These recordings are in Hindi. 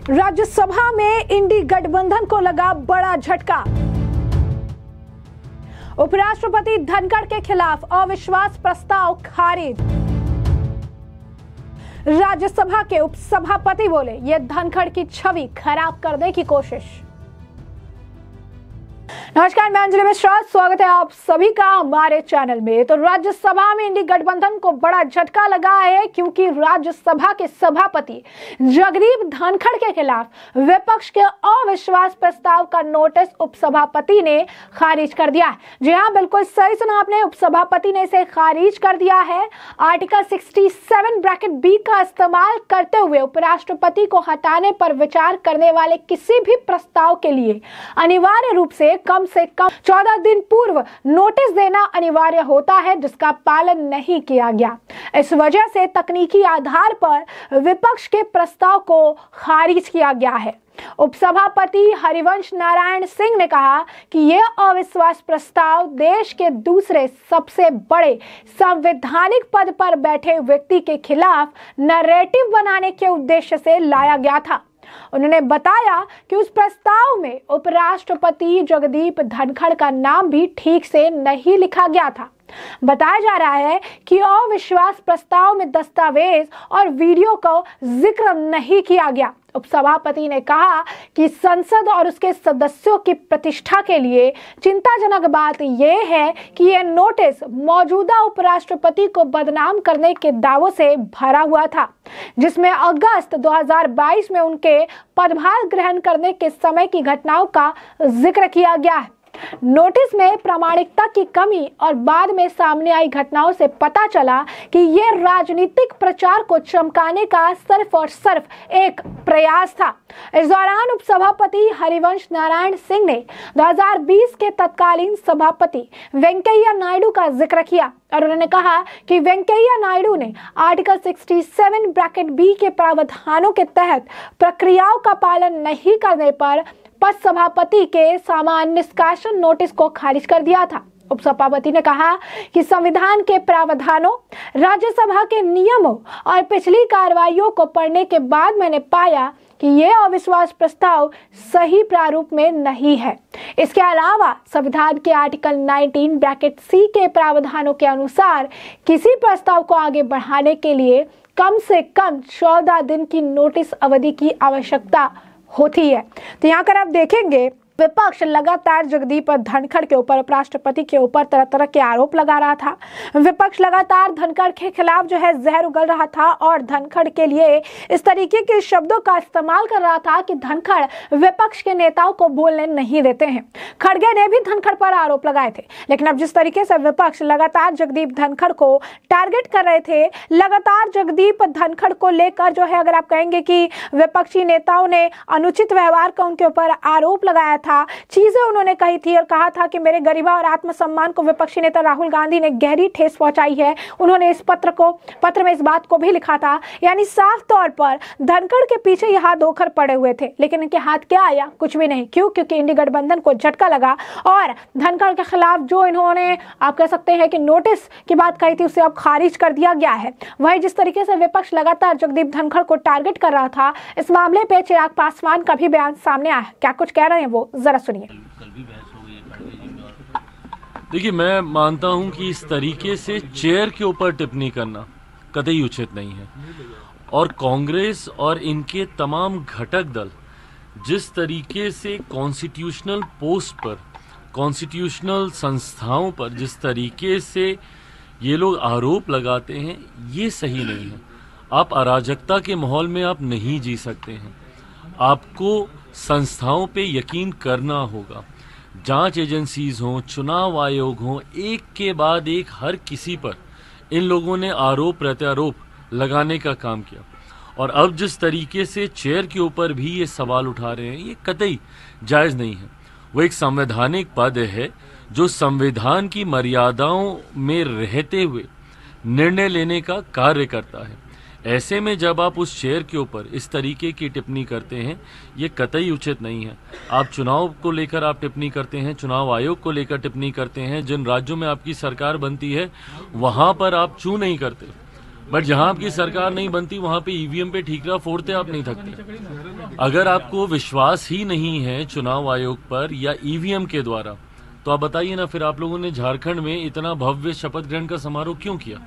राज्यसभा में इंडी गठबंधन को लगा बड़ा झटका। उपराष्ट्रपति धनखड़ के खिलाफ अविश्वास प्रस्ताव खारिज। राज्यसभा के उपसभापति बोले, यह धनखड़ की छवि खराब करने की कोशिश। नमस्कार, मैं अंजलि मिश्रा, स्वागत है आप सभी का हमारे चैनल में। तो राज्यसभा में इंडी गठबंधन को बड़ा झटका लगा है, क्योंकि राज्यसभा के सभापति जगदीप धनखड़ के खिलाफ विपक्ष के अविश्वास प्रस्ताव का नोटिस उपसभापति ने खारिज कर दिया है। जी हाँ, बिल्कुल सही सुना आपने, उपसभापति ने इसे खारिज कर दिया है। आर्टिकल 67(b) का इस्तेमाल करते हुए उपराष्ट्रपति को हटाने पर विचार करने वाले किसी भी प्रस्ताव के लिए अनिवार्य रूप से कम 14 दिन पूर्व नोटिस देना अनिवार्य होता है, जिसका पालन नहीं किया गया। इस वजह से तकनीकी आधार पर विपक्ष के प्रस्ताव को खारिज किया गया है। उपसभापति हरिवंश नारायण सिंह ने कहा कि यह अविश्वास प्रस्ताव देश के दूसरे सबसे बड़े संवैधानिक पद पर बैठे व्यक्ति के खिलाफ नैरेटिव बनाने के उद्देश्य से लाया गया था। उन्होंने बताया कि उस प्रस्ताव में उपराष्ट्रपति जगदीप धनखड़ का नाम भी ठीक से नहीं लिखा गया था। बताया जा रहा है कि अविश्वास प्रस्ताव में दस्तावेज और वीडियो का जिक्र नहीं किया गया। उपसभापति ने कहा कि संसद और उसके सदस्यों की प्रतिष्ठा के लिए चिंताजनक बात यह है कि यह नोटिस मौजूदा उपराष्ट्रपति को बदनाम करने के दावों से भरा हुआ था, जिसमें अगस्त 2022 में उनके पदभार ग्रहण करने के समय की घटनाओं का जिक्र किया गया है। नोटिस में प्रामाणिकता की कमी और बाद में सामने आई घटनाओं से पता चला कि यह राजनीतिक प्रचार को चमकाने का सिर्फ और सिर्फ एक प्रयास था। इस दौरान उपसभापति हरिवंश नारायण सिंह ने 2020 के तत्कालीन सभापति वेंकैया नायडू का जिक्र किया और उन्होंने कहा कि वेंकैया नायडू ने आर्टिकल 67(b) के प्रावधानों के तहत प्रक्रियाओं का पालन नहीं करने पर पद सभापति के सामान्य निष्कासन नोटिस को खारिज कर दिया था। उपसभापति ने कहा कि संविधान के प्रावधानों, राज्यसभा के नियमों और पिछली कार्रवाइयों को पढ़ने के बाद मैंने पाया कि यह अविश्वास प्रस्ताव सही प्रारूप में नहीं है। इसके अलावा संविधान के आर्टिकल 19(c) के प्रावधानों के अनुसार किसी प्रस्ताव को आगे बढ़ाने के लिए कम से कम 14 दिन की नोटिस अवधि की आवश्यकता होती है। तो यहाँ कर आप देखेंगे, विपक्ष लगातार जगदीप धनखड़ के ऊपर, उपराष्ट्रपति के ऊपर तरह तरह के आरोप लगा रहा था। विपक्ष लगातार धनखड़ के खिलाफ जो है जहर उगल रहा था और धनखड़ के लिए इस तरीके के शब्दों का इस्तेमाल कर रहा था कि धनखड़ विपक्ष के नेताओं को बोलने नहीं देते हैं। खड़गे ने भी धनखड़ पर आरोप लगाए थे, लेकिन अब जिस तरीके से विपक्ष लगातार जगदीप धनखड़ को टारगेट कर रहे थे, लगातार जगदीप धनखड़ को लेकर जो है, अगर आप कहेंगे कि विपक्षी नेताओं ने अनुचित व्यवहार का उनके ऊपर आरोप लगाया था, चीजें उन्होंने कही थी और कहा था कि मेरे गरिमा और आत्मसम्मान को विपक्षी नेता राहुल गांधी ने गहरी ठेस पहुंचाई है। उन्होंने इस पत्र में इस बात को भी लिखा था। यानी साफ तौर पर धनखड़ के पीछे ये हाथ धोकर पड़े हुए थे, लेकिन इनके हाथ क्या आया? कुछ भी नहीं। क्यों? क्योंकि इंडी गठबंधन को झटका लगा और धनखड़ के खिलाफ जो इन्होंने, आप कह सकते हैं कि नोटिस की बात कही थी, उसे अब खारिज कर दिया गया है। वही जिस तरीके से विपक्ष लगातार जगदीप धनखड़ को टारगेट कर रहा था, इस मामले पे चिराग पासवान का भी बयान सामने आया। क्या कुछ कह रहे हैं वो, जरा सुनिए। देखिए, मैं मानता हूं कि इस तरीके से चेयर के ऊपर टिप्पणी करना कतई उचित नहीं है, और कांग्रेस और इनके तमाम घटक दल जिस तरीके से कॉन्स्टिट्यूशनल पोस्ट पर, कॉन्स्टिट्यूशनल संस्थाओं पर जिस तरीके से ये लोग आरोप लगाते हैं, ये सही नहीं है। आप अराजकता के माहौल में आप नहीं जी सकते हैं। आपको संस्थाओं पे यकीन करना होगा। जांच एजेंसीज हों, चुनाव आयोग हों, एक के बाद एक हर किसी पर इन लोगों ने आरोप प्रत्यारोप लगाने का काम किया, और अब जिस तरीके से चेयर के ऊपर भी ये सवाल उठा रहे हैं, ये कतई जायज़ नहीं है। वो एक संवैधानिक पद है जो संविधान की मर्यादाओं में रहते हुए निर्णय लेने का कार्य करता है। ऐसे में जब आप उस चेयर के ऊपर इस तरीके की टिप्पणी करते हैं, ये कतई उचित नहीं है। आप चुनाव को लेकर आप टिप्पणी करते हैं, चुनाव आयोग को लेकर टिप्पणी करते हैं, जिन राज्यों में आपकी सरकार बनती है वहाँ पर आप चूँ नहीं करते। बट जहां आपकी सरकार नहीं बनती वहां पे ईवीएम पे ठीकरा फोड़ते आप नहीं थकते। अगर आपको विश्वास ही नहीं है चुनाव आयोग पर या ईवीएम के द्वारा, तो आप बताइए ना, फिर आप लोगों ने झारखंड में इतना भव्य शपथ ग्रहण का समारोह क्यों किया?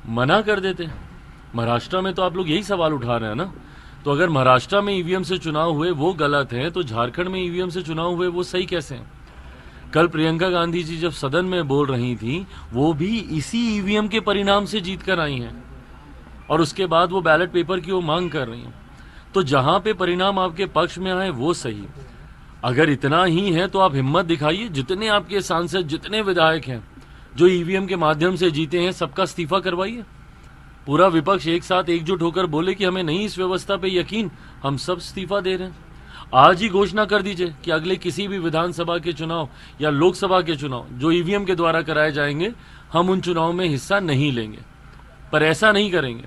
मना कर देते। महाराष्ट्र में तो आप लोग यही सवाल उठा रहे हैं ना। तो अगर महाराष्ट्र में ईवीएम से चुनाव हुए वो गलत है, तो झारखंड में ईवीएम से चुनाव हुए वो सही कैसे हैं? कल प्रियंका गांधी जी जब सदन में बोल रही थी, वो भी इसी ईवीएम के परिणाम से जीत कर आई हैं और उसके बाद वो बैलेट पेपर की वो मांग कर रही हैं। तो जहां पे परिणाम आपके पक्ष में आए वो सही। अगर इतना ही है तो आप हिम्मत दिखाइए, जितने आपके सांसद, जितने विधायक हैं जो ईवीएम के माध्यम से जीते हैं, सबका इस्तीफा करवाइए। पूरा विपक्ष एक साथ एकजुट होकर बोले कि हमें नहीं इस व्यवस्था पे यकीन, हम सब इस्तीफा दे रहे हैं। आज ही घोषणा कर दीजिए कि अगले किसी भी विधानसभा के चुनाव या लोकसभा के चुनाव जो ईवीएम के द्वारा कराए जाएंगे, हम उन चुनाव में हिस्सा नहीं लेंगे। पर ऐसा नहीं करेंगे।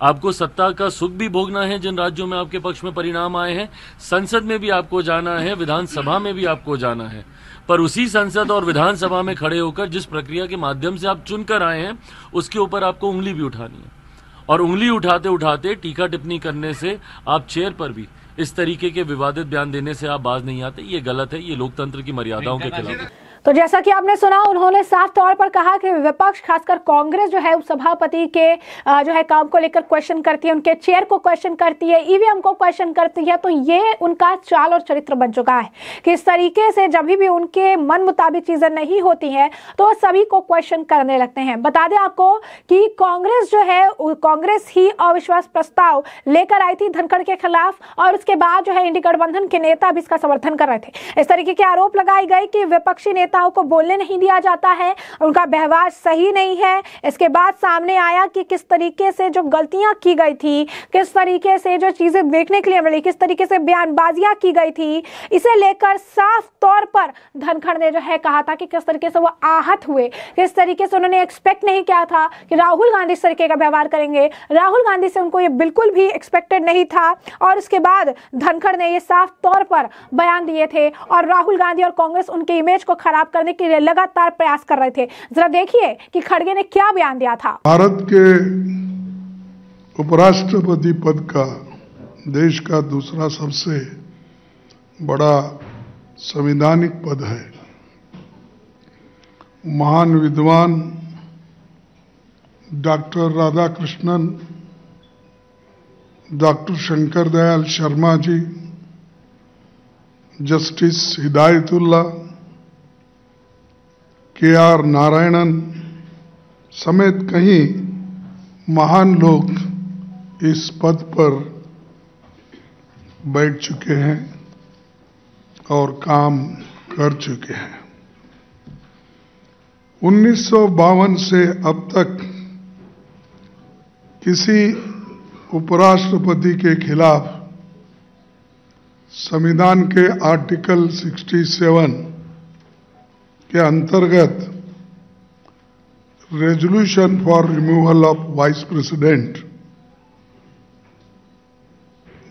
आपको सत्ता का सुख भी भोगना है जिन राज्यों में आपके पक्ष में परिणाम आए हैं, संसद में भी आपको जाना है, विधानसभा में भी आपको जाना है। पर उसी संसद और विधानसभा में खड़े होकर जिस प्रक्रिया के माध्यम से आप चुनकर आए हैं, उसके ऊपर आपको उंगली भी उठानी है। और उंगली उठाते उठाते टीका टिप्पणी करने से आप चेयर पर भी इस तरीके के विवादित बयान देने से आप बाज नहीं आते। ये गलत है, ये लोकतंत्र की मर्यादाओं के खिलाफ है। तो जैसा कि आपने सुना, उन्होंने साफ तौर पर कहा कि विपक्ष, खासकर कांग्रेस जो है उपसभापति के जो है काम को लेकर क्वेश्चन करती है, उनके चेयर को क्वेश्चन करती है, ईवीएम को क्वेश्चन करती है। तो ये उनका चाल और चरित्र बन चुका है कि इस तरीके से जब भी उनके मन मुताबिक चीजें नहीं होती हैं तो सभी को क्वेश्चन करने लगते हैं। बता दें आपको कि कांग्रेस जो है, कांग्रेस ही अविश्वास प्रस्ताव लेकर आई थी धनखड़ के खिलाफ, और उसके बाद जो है इंडी गठबंधन के नेता भी इसका समर्थन कर रहे थे। इस तरीके के आरोप लगाए गए कि विपक्षी नेताओं को बोलने नहीं दिया जाता है, उनका व्यवहार सही नहीं है। इसके बाद सामने आया कि किस तरीके से जो गलतियां की गई थी, किस तरीके से जो चीजें देखने के लिए मिली, किस तरीके से बयानबाजियां की गई थी, इसे लेकर साफ तौर पर धनखड़ ने जो है कहा था कि किस तरीके से वो आहत हुए, किस तरीके से उन्होंने एक्सपेक्ट नहीं किया था कि राहुल गांधी इस तरीके का व्यवहार करेंगे। राहुल गांधी से उनको ये बिल्कुल भी एक्सपेक्टेड नहीं था। और उसके बाद धनखड़ ने ये साफ तौर पर बयान दिए थे और राहुल गांधी और कांग्रेस उनके इमेज को खराब करने के लिए लगातार प्रयास कर रहे थे। जरा देखिए कि खड़गे ने क्या बयान दिया था। भारत के उपराष्ट्रपति पद का देश का दूसरा सबसे बड़ा संवैधानिक पद है। महान विद्वान doctor Radhakrishnan, doctor Shankar Dayal Sharma ji, justice Hidayatullah, KR. Narayanan समेत कई महान लोग इस पद पर बैठ चुके हैं और काम कर चुके हैं। 1952 से अब तक किसी उपराष्ट्रपति के खिलाफ संविधान के आर्टिकल 67 के अंतर्गत resolution for removal of vice president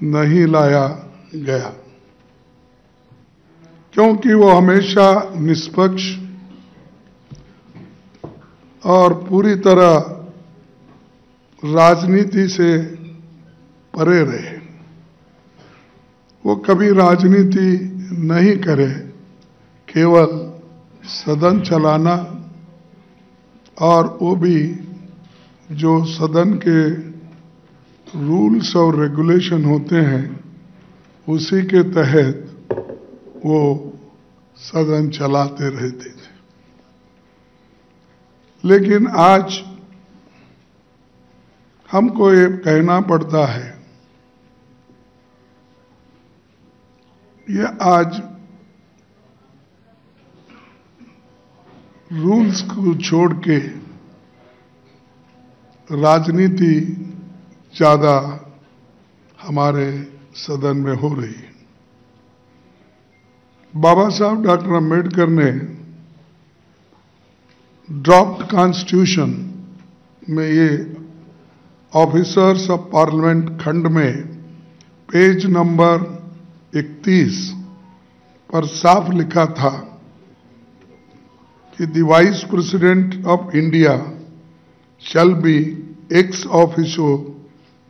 नहीं लाया गया, क्योंकि वो हमेशा निष्पक्ष और पूरी तरह राजनीति से परे रहे। वो कभी राजनीति नहीं करे, केवल सदन चलाना, और वो भी जो सदन के रूल्स और रेगुलेशन होते हैं उसी के तहत वो सदन चलाते रहते थे। लेकिन आज हमको ये कहना पड़ता है, ये आज रूल्स को छोड़ के राजनीति ज्यादा हमारे सदन में हो रही है। बाबा साहब डॉक्टर अम्बेडकर ने ड्रॉप्ड कॉन्स्टिट्यूशन में ये ऑफिसर्स ऑफ पार्लियामेंट खंड में पेज नंबर 31 पर साफ लिखा था कि the vice president of India shall be ex officio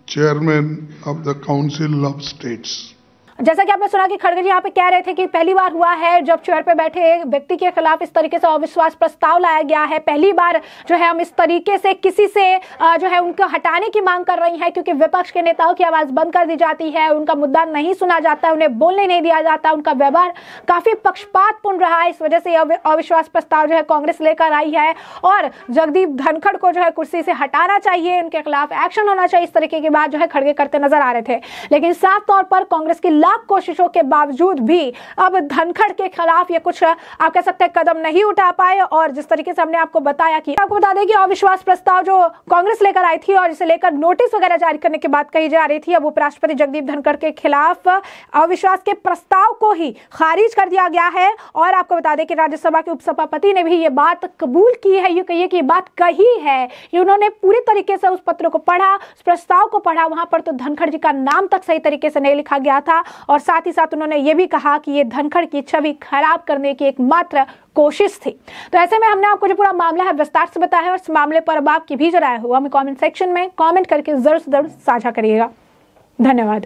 chairman of the Council of States. जैसा कि आपने सुना कि खड़गे जी यहाँ पे कह रहे थे कि पहली बार हुआ है जब चेयर पे बैठे एक व्यक्ति के खिलाफ इस तरीके से अविश्वास प्रस्ताव लाया गया है। पहली बार जो है हम इस तरीके से किसी से जो है उनको हटाने की मांग कर रही हैं, क्योंकि विपक्ष के नेताओं की आवाज बंद कर दी जाती है, उनका मुद्दा नहीं सुना जाता, उन्हें बोलने नहीं दिया जाता, उनका व्यवहार काफी पक्षपातपूर्ण रहा है। इस वजह से यह अविश्वास प्रस्ताव जो है कांग्रेस लेकर आई है और जगदीप धनखड़ को जो है कुर्सी से हटाना चाहिए, उनके खिलाफ एक्शन होना चाहिए, इस तरीके की बात जो है खड़गे करते नजर आ रहे थे। लेकिन साफ तौर पर कांग्रेस की लाख कोशिशों के बावजूद भी अब धनखड़ के खिलाफ ये कुछ आप कह सकते हैं कदम नहीं उठा पाए। और जिस तरीके से हमने आपको बताया कि आपको बता दें कि अविश्वास प्रस्ताव जो कांग्रेस लेकर आई थी और इसे लेकर नोटिस वगैरह जारी करने की बात कही जा रही थी, अब उपराष्ट्रपति जगदीप धनखड़ के खिलाफ अविश्वास के प्रस्ताव को ही खारिज कर दिया गया है। और आपको बता दें कि राज्यसभा के उपसभापति ने भी ये बात कबूल की है, ये कहिए कि बात कही है कि उन्होंने पूरी तरीके से उस पत्र को पढ़ा, उस प्रस्ताव को पढ़ा, वहां पर तो धनखड़ जी का नाम तक सही तरीके से नहीं लिखा गया था। और साथ ही साथ उन्होंने ये भी कहा कि ये धनखड़ की छवि खराब करने की एकमात्र कोशिश थी। तो ऐसे में हमने आपको जो पूरा मामला है विस्तार से बताया और इस मामले पर अब आपकी भी जो राय हो हमें कमेंट सेक्शन में कमेंट करके जरूर से जरूर साझा करिएगा। धन्यवाद।